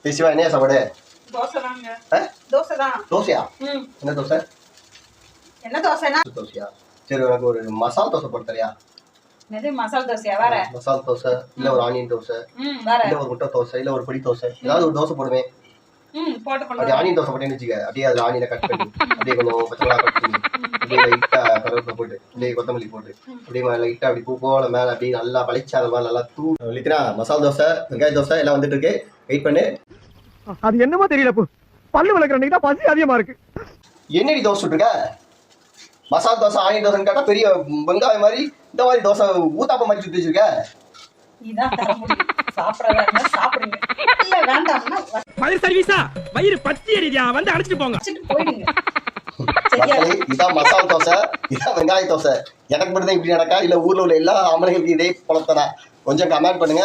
சிவா என்ன சாப்பாடு? தோசை தாங்க. ஆ? தோசை தான். தோசையா? ம். என்ன தோசை? என்ன தோசைனா? தோசையா? சரி எனக்கு ஒரு மசாலா தோசை போட்டு தரியா? என்னது மசால் தோசையா? வேற மசாலா தோசை இல்ல ஒரு ஆனியன் தோசை வேற இல்ல ஒரு முட்டை தோசை இல்ல ஒரு பொடி தோசை ஏதாவது ஒரு தோசை போடுவேன். போட்டு அப்படியே கொண்டு ஆனியன் தோசை போட்டேன்னு வச்சுக்க, அப்படியே அதுல ஆனியனை கட் பண்ணி அப்படியே கொஞ்சம் பச்சை மிளகா கட் பண்ணி அப்படியே லைட்டா கருவேப்பிலை போட்டு அப்படியே கொத்தமல்லி போட்டு அப்படியே லைட்டா அப்படி பூ போல மேல அப்படியே நல்லா பழிச்சா அது மாதிரி நல்லா லித்திரா மசாலா தோசை வெங்காய தோசை எல்லாம் வந்துட்டு இருக்கு. வெயிட் பண்ணு. அது என்னமோ தெரியல பல்லு விளக்குற அன்னைக்கு தான் பசி அதிகமா இருக்கு. என்னடி தோசை சுட்டுருக்க? மசாலா தோசை ஆனியன் தோசைன்னு கேட்டா பெரிய வெங்காயம் மாதிரி இந்த மாதிரி தோசை ஊத்தாப்ப மாதிரி சுட்டு வச்சிருக்க. இதான் தர முடியும். சாப்பிடறதா இருந்தா சாப்பிடுங்க, இல்ல வேண்டாம்னா ஃபயர் சர்வீஸா வயிறு பத்தி எரியா வந்து அடிச்சிட்டு போங்க. வச்சுட்டு போயிடுங்க. மக்களே, இதான் மசாலா தோசை, இதான் வெங்காய தோசை. எனக்கு மட்டும் தான் இப்படி நடக்கா இல்ல ஊர்ல உள்ள எல்லா ஆம்பளைகளுக்கும் இதே பழத்தனா? கொஞ்சம் கமெண்ட் பண்ணுங்க.